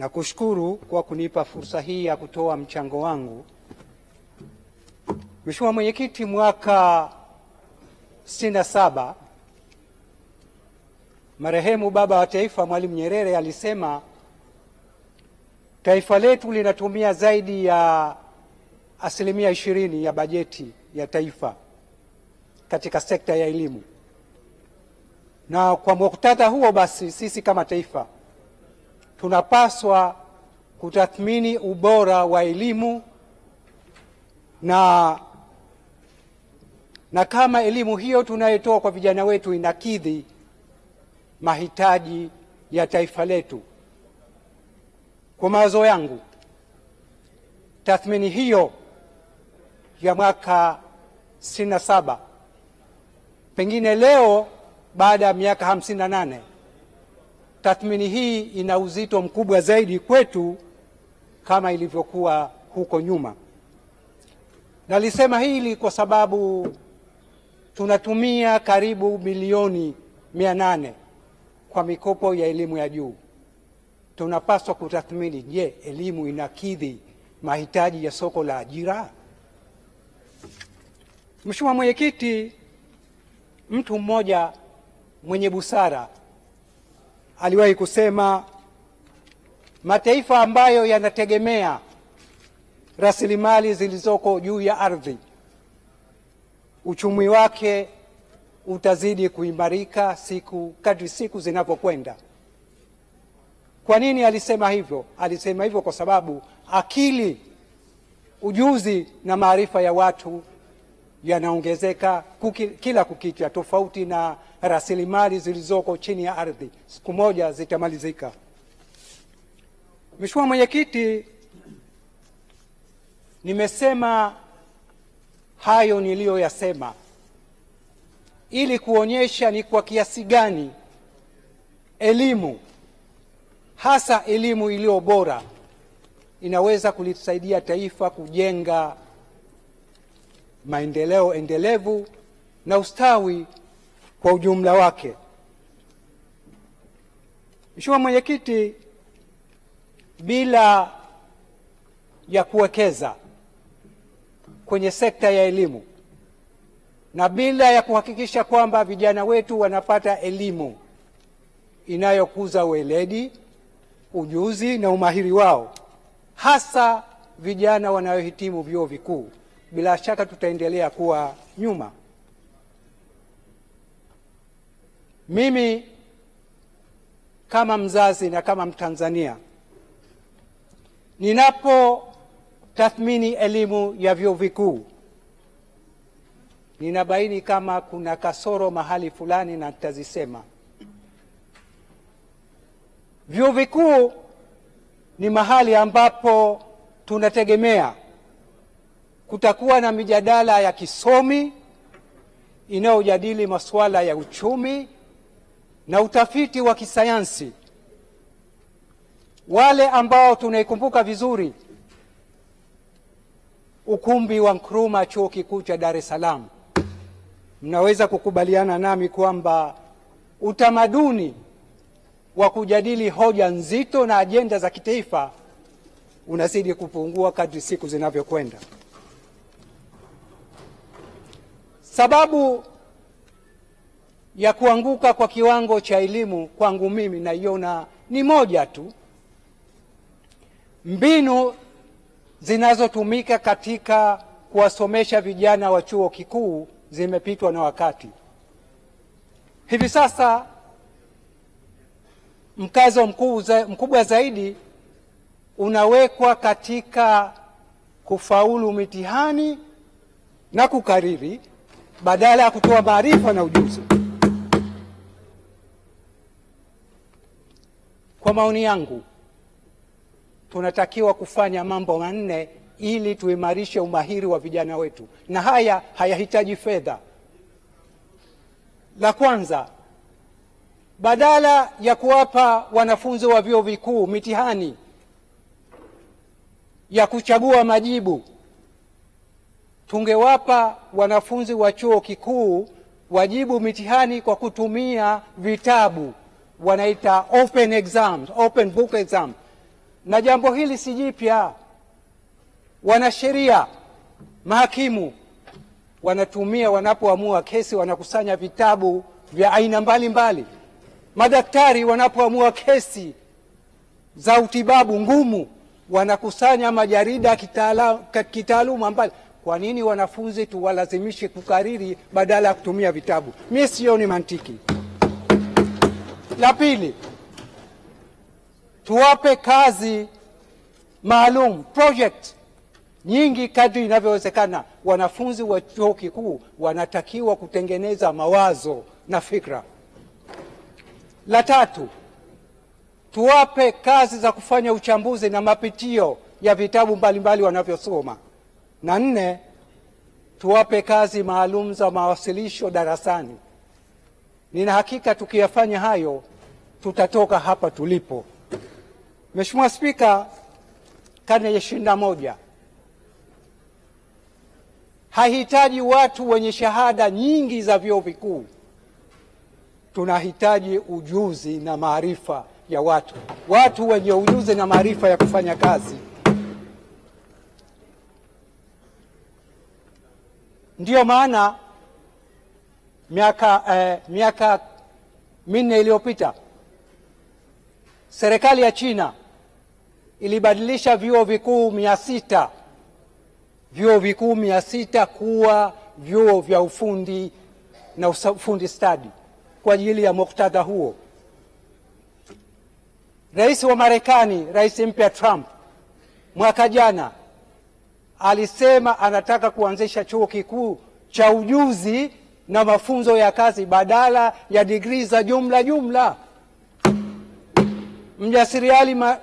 na kushukuru kwa kunipa fursa hii ya kutoa mchango wangu. Mheshimiwa Mwenyekiti, mwaka 67 marehemu baba wa taifa Mwalimu Nyerere alisema taifa letu linatumia zaidi ya 20% ya bajeti ya taifa katika sekta ya elimu. Na kwa muktadha huo basi, sisi kama taifa tunapaswa kutathmini ubora wa elimu na kama elimu hiyo tunayotoa kwa vijana wetu inakidhi mahitaji ya taifa letu. Kwa mawazo yangu, tathmini hiyo ya mwaka 67 pengine leo baada ya miaka 58, tathmini hii ina uzito mkubwa zaidi kwetu kama ilivyokuwa huko nyuma. Nalisema hili kwa sababu tunatumia karibu bilioni 800 kwa mikopo ya elimu ya juu. Tunapaswa kutathmini, je, elimu inakidhi mahitaji ya soko la ajira? Mheshimiwa Mwenyekiti, mtu mmoja mwenye busara aliwahi kusema mataifa ambayo yanategemea rasilimali zilizoko juu ya ardhi, uchumi wake utazidi kuimarika kadri siku zinavyokwenda. Kwa nini alisema hivyo? Alisema hivyo kwa sababu akili, ujuzi na maarifa ya watu yanaongezeka kila kukicha, tofauti na rasilimali zilizoko chini ya ardhi, siku moja zitamalizika. Mheshimiwa Mwenyekiti, nimesema hayo niliyoyasema ili kuonyesha ni kwa kiasi gani elimu, hasa elimu iliyo bora, inaweza kulisaidia taifa kujenga maendeleo endelevu na ustawi kwa ujumla wake. Mheshimiwa Mwenyekiti, bila ya kuwekeza kwenye sekta ya elimu na bila ya kuhakikisha kwamba vijana wetu wanapata elimu inayokuza weledi, ujuzi na umahiri wao, hasa vijana wanaohitimu vyuo vikuu, bila shaka tutaendelea kuwa nyuma. Mimi kama mzazi na kama Mtanzania, ninapotathmini elimu ya vyuo vikuu, ninabaini kama kuna kasoro mahali fulani, na nitazisema. Vyuo vikuu ni mahali ambapo tunategemea kutakuwa na mijadala ya kisomi inayojadili masuala ya uchumi na utafiti wa kisayansi. Wale ambao tunaikumbuka vizuri ukumbi wa Nkrumah Chuo Kikuu cha Dar es Salaam, mnaweza kukubaliana nami kwamba utamaduni wa kujadili hoja nzito na ajenda za kitaifa unazidi kupungua kadri siku zinavyokwenda. Sababu ya kuanguka kwa kiwango cha elimu kwangu mimi naiona ni moja tu: mbinu zinazotumika katika kuwasomesha vijana wa chuo kikuu zimepitwa na wakati. Hivi sasa mkazo mkubwa zaidi unawekwa katika kufaulu mitihani na kukariri badala ya kutoa maarifa na ujuzi. Kwa maoni yangu, tunatakiwa kufanya mambo manne ili tuimarishe umahiri wa vijana wetu, na haya hayahitaji fedha. La kwanza, badala ya kuwapa wanafunzi wa vyuo vikuu mitihani ya kuchagua majibu, tungewapa wanafunzi wa chuo kikuu wajibu mitihani kwa kutumia vitabu, wanaita open exams, open book exam, Na jambo hili si jipya. Wanasheria, mahakimu wanatumia, wanapoamua kesi wanakusanya vitabu vya aina mbalimbali. Madaktari wanapoamua kesi za utibabu ngumu wanakusanya majarida kitaaluma mbali. Kwa nini wanafunzi tuwalazimishe kukariri badala ya kutumia vitabu? Mimi sioni mantiki. La pili, tuwape kazi maalum, project nyingi kadri inavyowezekana. Wanafunzi wa chuo kikuu wanatakiwa kutengeneza mawazo na fikra. La tatu, tuwape kazi za kufanya uchambuzi na mapitio ya vitabu mbalimbali wanavyosoma. Na nne, tuwape kazi maalum za mawasilisho darasani. Nina hakika tukiyafanya hayo tutatoka hapa tulipo. Mheshimiwa Spika, karne ya 21 hahitaji watu wenye shahada nyingi za vyuo vikuu. Tunahitaji ujuzi na maarifa ya watu wenye ujuzi na maarifa ya kufanya kazi. Ndiyo maana miaka 4 iliyopita serikali ya China ilibadilisha vyuo vikuu 600 kuwa vyuo vya ufundi na ufundi stadi kwa ajili ya muktadha huo. Rais wa Marekani, rais mpya Trump, mwaka jana alisema anataka kuanzisha chuo kikuu cha ujuzi na mafunzo ya kazi badala ya degree za jumla.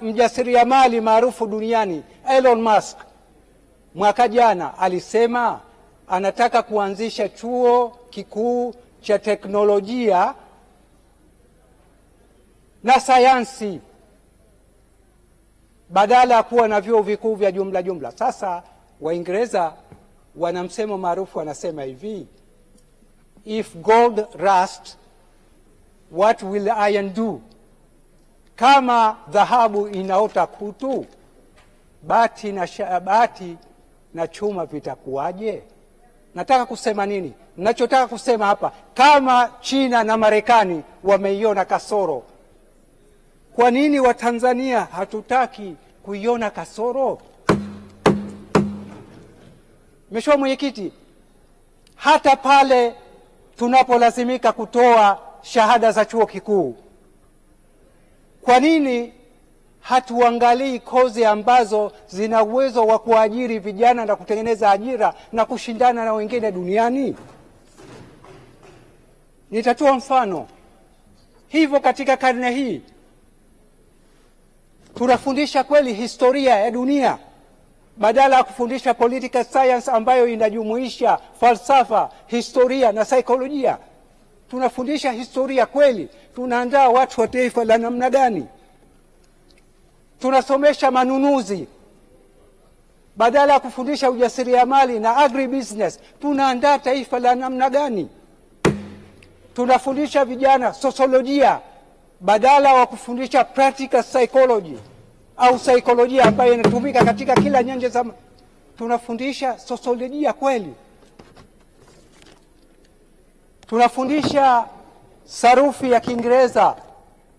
Mjasiriamali maarufu duniani Elon Musk mwaka jana alisema anataka kuanzisha chuo kikuu cha teknolojia na sayansi badala ya kuwa na vyuo vikuu vya jumla. Sasa Waingereza wana msemo maarufu, wanasema hivi: if gold rust, what will iron do? Kama dhahabu inaota kutu, bati na chuma vitakuwaje? Nataka kusema nini? Ninachotaka kusema hapa, kama China na Marekani wameiona kasoro, kwa nini Watanzania hatutaki kuiona kasoro? Mheshimiwa Mwenyekiti, hata pale tunapolazimika kutoa shahada za chuo kikuu, kwa nini hatuangalii kozi ambazo zina uwezo wa kuajiri vijana na kutengeneza ajira na kushindana na wengine duniani? Nitatoa mfano. Hivyo katika karne hii tunafundisha kweli historia ya dunia badala ya kufundisha political science ambayo inajumuisha falsafa, historia na saikolojia. Tunafundisha historia kweli. Tunaandaa watu wa taifa la namna gani? Tunasomesha manunuzi badala ya kufundisha ujasiriamali na agribusiness. Tunaandaa taifa la namna gani? Tunafundisha vijana sosiolojia badala ya kufundisha practical psychology au saikolojia ambayo inatumika katika kila nyanja za. Tunafundisha sosiolojia kweli. Tunafundisha sarufi ya Kiingereza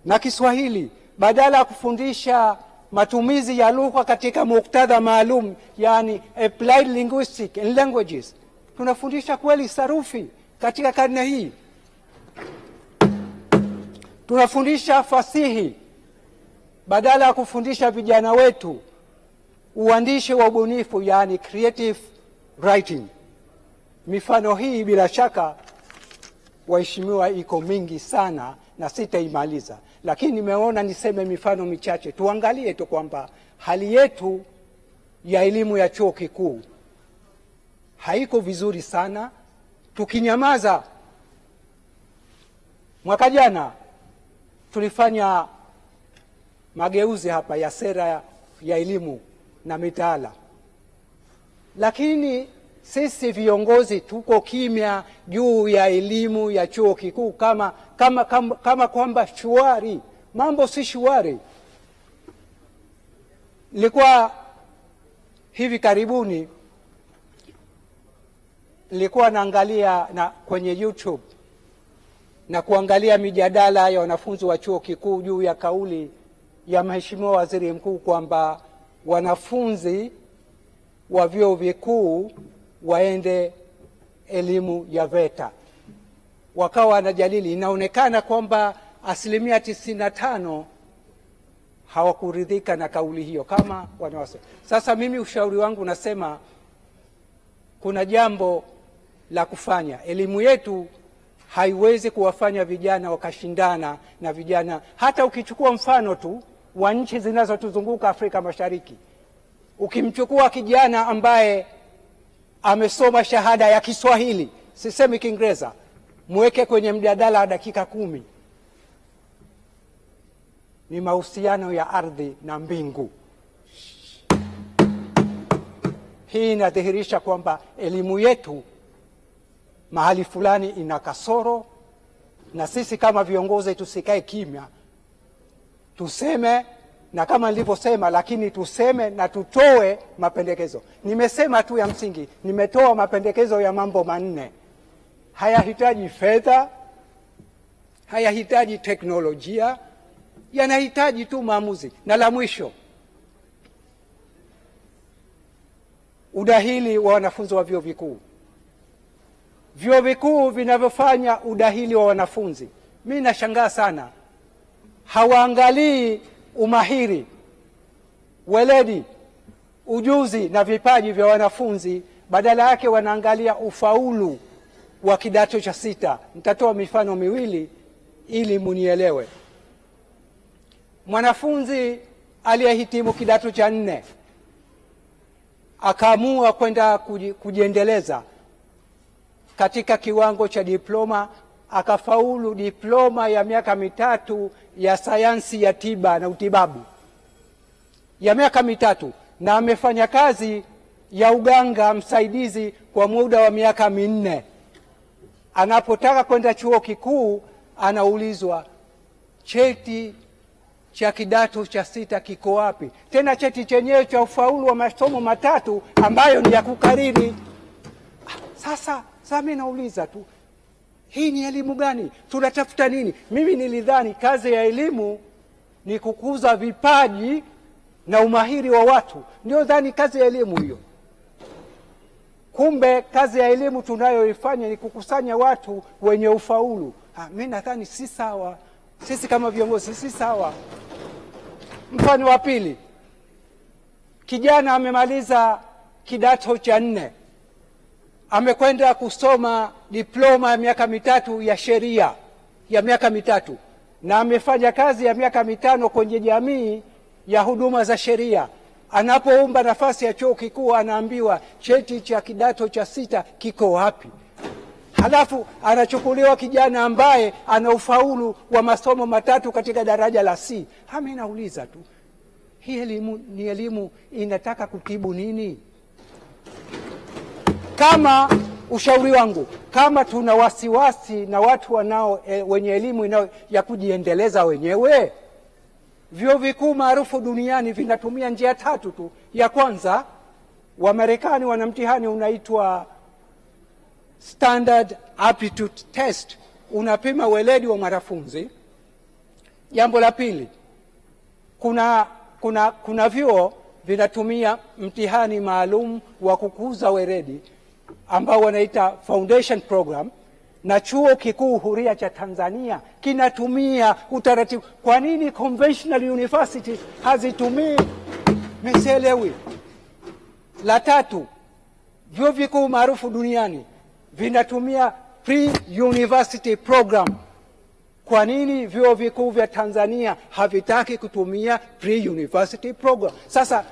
na Kiswahili badala ya kufundisha matumizi ya lugha katika muktadha maalum, yani applied linguistic and languages. Tunafundisha kweli sarufi katika karne hii. Tunafundisha fasihi badala ya kufundisha vijana wetu uandishi wa ubunifu, yani creative writing. Mifano hii bila shaka, waheshimiwa, iko mingi sana na sitaimaliza, lakini nimeona niseme mifano michache. Tuangalie tu kwamba hali yetu ya elimu ya chuo kikuu haiko vizuri sana. Tukinyamaza, mwaka jana tulifanya mageuzi hapa ya sera ya elimu na mitaala, lakini sisi viongozi tuko kimya juu ya elimu ya chuo kikuu kama kwamba shwari. Mambo si shwari. Nilikuwa hivi karibuni nilikuwa naangalia kwenye YouTube na kuangalia mijadala ya wanafunzi wa chuo kikuu juu ya kauli ya Mheshimiwa Waziri Mkuu kwamba wanafunzi wa vyuo vikuu waende elimu ya VETA. Wakawa wanajadili, inaonekana kwamba 95% hawakuridhika na kauli hiyo kama wanawasema. Sasa mimi ushauri wangu nasema kuna jambo la kufanya. Elimu yetu haiwezi kuwafanya vijana wakashindana na vijana. Hata ukichukua mfano tu wa nchi zinazotuzunguka Afrika Mashariki, ukimchukua kijana ambaye amesoma shahada ya Kiswahili, sisemi Kiingereza, muweke kwenye mjadala wa dakika 10, ni mahusiano ya ardhi na mbingu. Hii inadhihirisha kwamba elimu yetu mahali fulani ina kasoro, na sisi kama viongozi tusikae kimya, tuseme, na kama nilivyosema, lakini tuseme na tutoe mapendekezo. Nimesema tu ya msingi, nimetoa mapendekezo ya mambo 4. Hayahitaji fedha, hayahitaji teknolojia, yanahitaji tu maamuzi. Na la mwisho, udahili wa wanafunzi wa vyuo vikuu. Vyuo vikuu vinavyofanya udahili wa wanafunzi, mimi nashangaa sana, hawaangalii umahiri, weledi, ujuzi na vipaji vya wanafunzi. Badala yake wanaangalia ufaulu wa kidato cha 6. Nitatoa mifano miwili ili munielewe. Mwanafunzi aliyehitimu kidato cha 4 akaamua kwenda kujiendeleza katika kiwango cha diploma, akafaulu diploma ya miaka 3 ya sayansi ya tiba na utibabu ya miaka 3, na amefanya kazi ya uganga msaidizi kwa muda wa miaka 4. Anapotaka kwenda chuo kikuu anaulizwa, cheti cha kidato cha 6 kiko wapi? Tena cheti chenyewe cha ufaulu wa masomo 3 ambayo ni ya kukariri. Sasa mimi nauliza tu, hii ni elimu gani? Tunatafuta nini? Mimi nilidhani kazi ya elimu ni kukuza vipaji na umahiri wa watu. Ndio dhani kazi ya elimu hiyo. Kumbe kazi ya elimu tunayoifanya ni kukusanya watu wenye ufaulu. Mimi nadhani si sawa. Sisi kama viongozi si sawa. Mfano wa pili, kijana amemaliza kidato cha 4, amekwenda kusoma diploma ya miaka 3 ya sheria ya miaka 3, na amefanya kazi ya miaka 5 kwenye jamii ya huduma za sheria. Anapoomba nafasi ya chuo kikuu anaambiwa cheti cha kidato cha 6 kiko wapi? Halafu anachukuliwa kijana ambaye ana ufaulu wa masomo 3 katika daraja la C. Mimi nauliza tu, hii elimu ni elimu inataka kutibu nini? Kama ushauri wangu, kama tuna wasiwasi na watu wenye elimu ya kujiendeleza wenyewe, vyuo vikuu maarufu duniani vinatumia njia 3 tu. Ya kwanza, Wamarekani wana mtihani unaitwa Standard Aptitude Test, unapima weledi wa mwanafunzi. Jambo la pili, kuna vyuo vinatumia mtihani maalum wa kukuza weledi ambao wanaita Foundation Program, na chuo kikuu huria cha Tanzania kinatumia utaratibu. Kwa nini conventional universities hazitumii? Msielewi. La tatu, vyuo vikuu maarufu duniani vinatumia pre-university program. Kwa nini vyuo vikuu vya Tanzania havitaki kutumia pre-university program? Sasa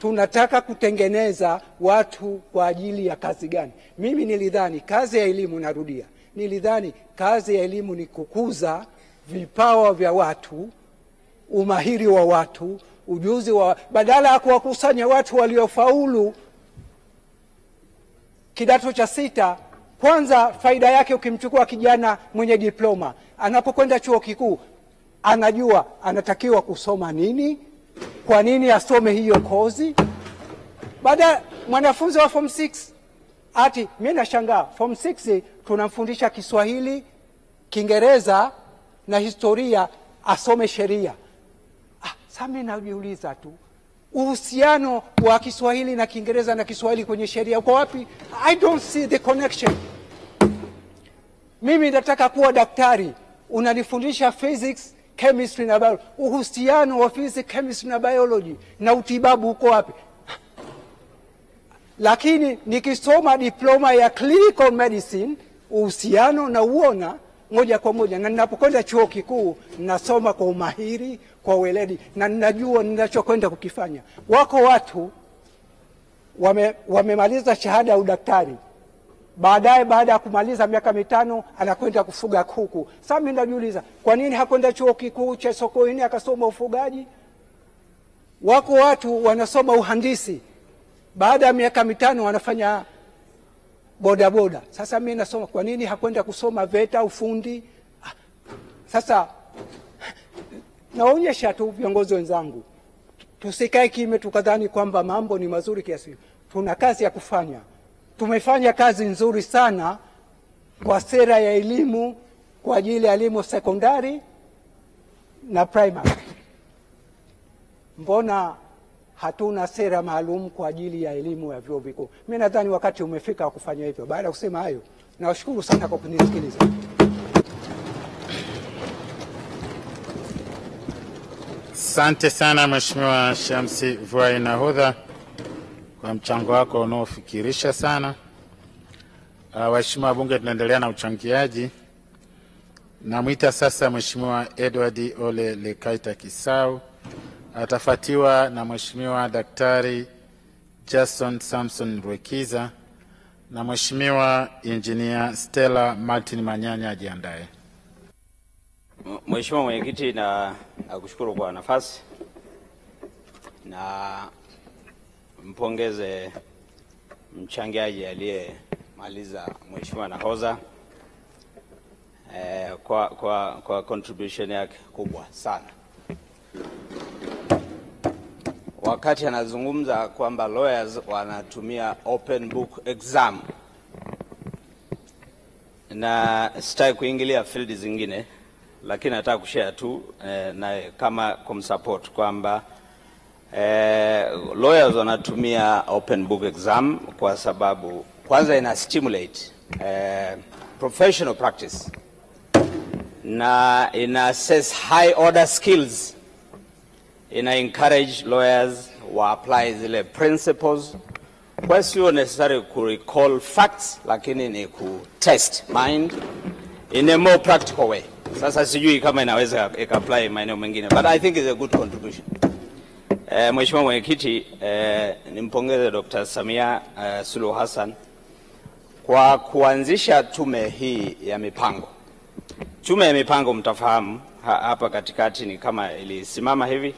tunataka kutengeneza watu kwa ajili ya kazi gani? Mimi nilidhani kazi ya elimu, narudia, nilidhani kazi ya elimu ni kukuza vipawa vya watu, umahiri wa watu, ujuzi wa, badala ya kuwakusanya watu waliofaulu kidato cha 6. Kwanza faida yake, ukimchukua kijana mwenye diploma, anapokwenda chuo kikuu anajua anatakiwa kusoma nini, Kwa nini asome hiyo kozi? Baada mwanafunzi wa form 6 ati mimi nashangaa form 6 tunamfundisha Kiswahili, Kiingereza na historia, asome sheria. Sasa mimi najiuliza tu, uhusiano wa Kiswahili na Kiingereza na Kiswahili kwenye sheria uko wapi? I don't see the connection. Mimi nataka kuwa daktari, unanifundisha physics, chemistry na biology. Uhusiano wa physics, chemistry na biology na utibabu uko wapi? Lakini nikisoma diploma ya clinical medicine, uhusiano na uona moja kwa moja, na ninapokwenda chuo kikuu nasoma kwa umahiri, kwa weledi, na ninajua ninachokwenda kukifanya. Wako watu wamemaliza shahada ya udaktari, baadaye baada ya kumaliza miaka 5 anakwenda kufuga kuku. Sasa mimi najiuliza, kwa nini hakwenda chuo kikuu cha Sokoine akasoma ufugaji? Wako watu wanasoma uhandisi, baada ya miaka 5 wanafanya bodaboda. Sasa mimi nasoma, kwa nini hakwenda kusoma VETA ufundi? Sasa naonyesha tu viongozi wenzangu, tusikae kimya tukadhani kwamba mambo ni mazuri kiasi. Tuna kazi ya kufanya. Tumefanya kazi nzuri sana kwa sera ya elimu kwa ajili ya elimu sekondari na primary. Mbona hatuna sera maalum kwa ajili ya elimu ya vyuo vikuu? Mimi nadhani wakati umefika wa kufanya hivyo. Baada ya kusema hayo, nawashukuru sana kwa kunisikiliza. Asante sana Mheshimiwa Shamsi Vuai Nahodha kwa mchango wako unaofikirisha sana. Waheshimiwa wabunge, tunaendelea na uchangiaji. Namuita sasa Mheshimiwa Edward Ole Lekaita Kisau, atafuatiwa na Mheshimiwa Daktari Jason Samson Rwekiza na Mheshimiwa Engineer Stella Martin Manyanya ajiandae. Mheshimiwa Mwenyekiti, na nakushukuru kwa nafasi na mpongeze mchangiaji aliyemaliza Mheshimiwa Nahodha kwa contribution yake kubwa sana. Wakati anazungumza kwamba lawyers wanatumia open book exam, na sitaki kuingilia field zingine, lakini nataka kushare tu naye kama kumsupport kwamba lawyers wanatumia open book exam kwa sababu kwanza ina stimulate professional practice na ina assess high order skills, ina encourage lawyers wa apply zile principles, kwa sio necessary ku recall facts, lakini ni ku test mind in a more practical way. Sasa sijui kama inaweza apply maeneo mengine, but I think it's a good contribution. Mheshimiwa Mwenyekiti, nimpongeze Dr. Samia Suluhu Hassan kwa kuanzisha tume hii ya mipango. Tume ya mipango mtafahamu hapa katikati ni kama ilisimama hivi,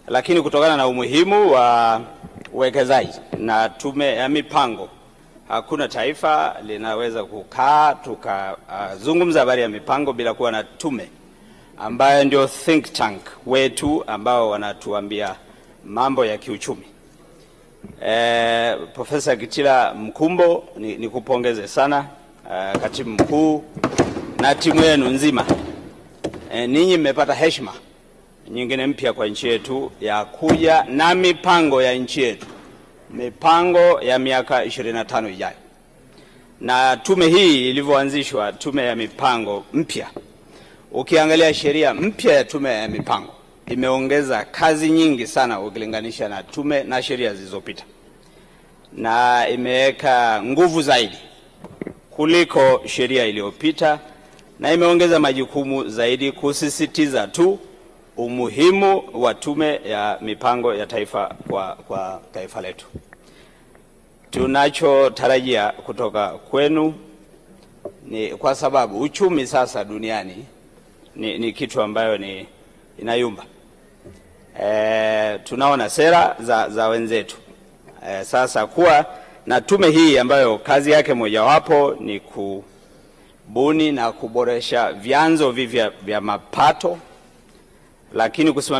lakini kutokana na umuhimu wa uwekezaji na tume ya mipango, hakuna taifa linaweza kukaa tukazungumza habari ya mipango bila kuwa na tume ambayo ndio think tank wetu ambao wanatuambia mambo ya kiuchumi. Profesa Kitila Mkumbo, nikupongeze sana, katibu mkuu na timu yenu nzima. Ninyi mmepata heshima nyingine mpya kwa nchi yetu ya kuja na mipango ya nchi yetu, mipango ya miaka 25 ijayo. Na tume hii ilivyoanzishwa, tume ya mipango mpya, ukiangalia sheria mpya ya tume ya mipango imeongeza kazi nyingi sana ukilinganisha na tume na sheria zilizopita, na imeweka nguvu zaidi kuliko sheria iliyopita, na imeongeza majukumu zaidi kusisitiza tu umuhimu wa tume ya mipango ya taifa kwa taifa letu. Tunachotarajia kutoka kwenu ni, kwa sababu uchumi sasa duniani ni kitu ambayo ni inayumba. Tunaona sera za wenzetu. Sasa kuwa na tume hii ambayo kazi yake mojawapo ni kubuni na kuboresha vyanzo vya mapato, lakini kusimamia